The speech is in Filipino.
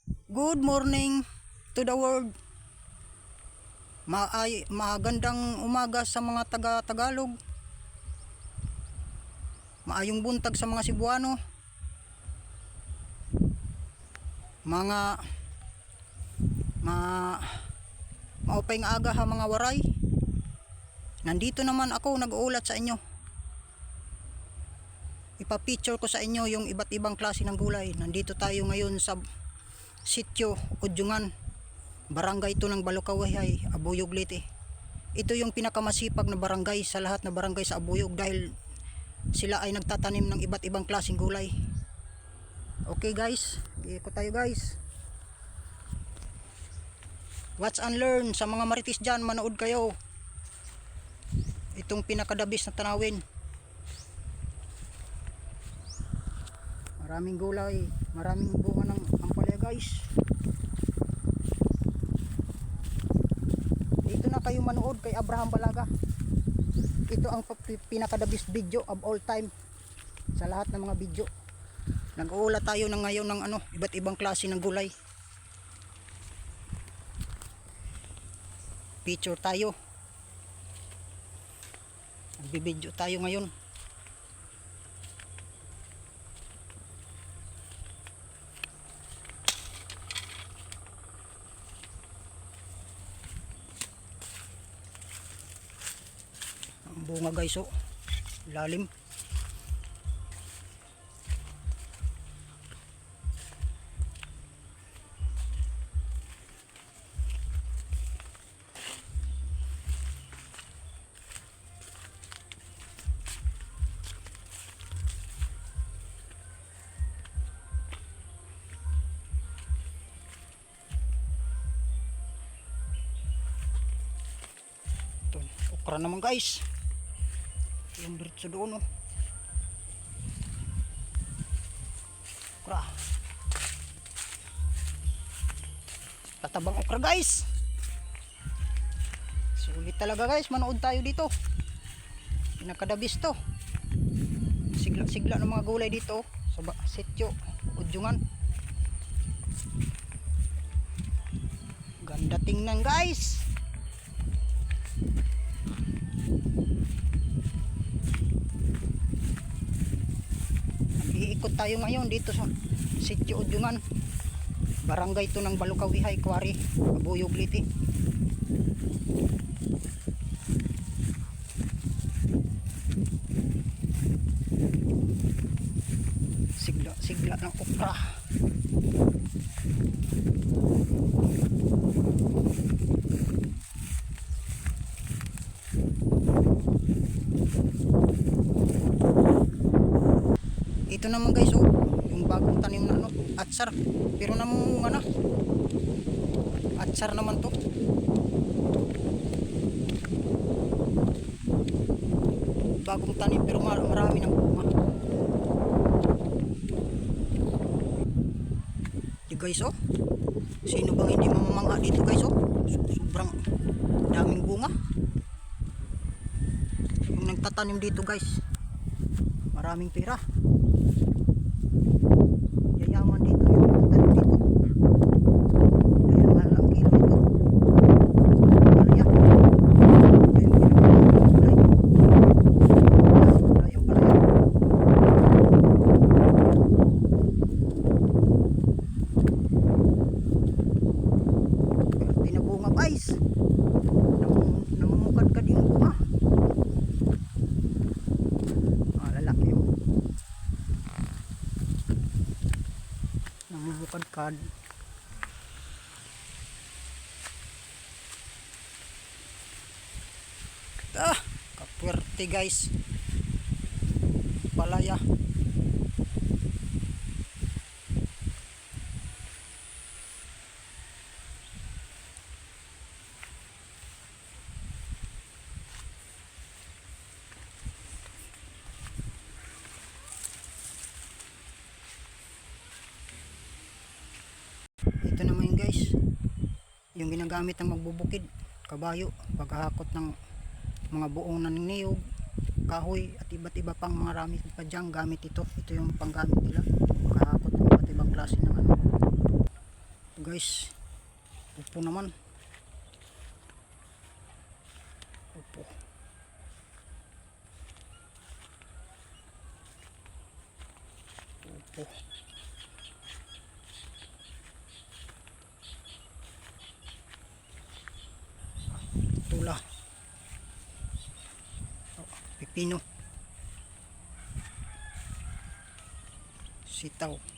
Good morning to the world. Magandang umaga sa mga taga-Tagalog. Maayong buntag sa mga Cebuano. Mga maupay nga aga ha mga waray. Nandito naman ako nag-uulat sa inyo. Ipa-picture ko sa inyo yung iba't ibang klase ng gulay. Nandito tayo ngayon sa Sitio Udyungan, barangay ito ng Balukaway, Abuyog, Leyte. Ito yung pinakamasipag na barangay sa lahat na barangay sa Abuyog dahil sila ay nagtatanim ng iba't ibang klaseng gulay. Okay guys, ikot tayo guys. Watch and learn sa mga maritis dyan, manood kayo. Itong pinakadabis na tanawin. Maraming gulay, maraming bunga ng ampalaya guys. Dito na kayo manood kay Abraham Balaga. Ito ang pinaka the best video of all time sa lahat ng mga video. Nag-uulat tayo ng ngayon ng iba't ibang klase ng gulay. Picture tayo. Nagbibideo tayo ngayon. Bunga guys, oh lalim. Ito, okra naman guys. Yung diretso doon, oh. Okra. Tatabang okra guys. Sulit talaga guys, manood tayo dito. Pinakadabis to. Sigla-sigla ng mga gulay dito sa Sitio Udyungan. Ganda tingnan guys. Iikot tayo ngayon dito sa Sitio Udyungan, barangay ito ng Balukaway, Kwari, Abuyog, Leyte. Sigla ng okra. Ito naman guys, oh, yung bagong tanim na atsar, pero namunga na. Atsar naman to. Bagong tanim pero marami ng bunga. Di guys, oh, sino bang hindi mamamangha dito guys, oh, sobrang daming bunga. Yung nagtatanim dito guys, maraming pera. Yayaman dito yung nagtatanim dito. Dahil mahal ang kilo ito. Palaya. Ito yung pinagulay. Palaya, palaya. Pinabunga guys. Namumukad-kad yung bunga. Lalaki yun. Namumukad-kad. Kapuerte guys. Palaya. Ito naman guys, yung ginagamit ng magbubukid, kabayo, paghahakot ng mga buong ng niyog, kahoy at iba't iba pang mga rami pa dyan gamit ito. Ito yung panggamit nila, paghahakot ng iba't ibang klase ng guys, upo naman. Upo. Upo. Tula. Oh, pipino. Sitaw.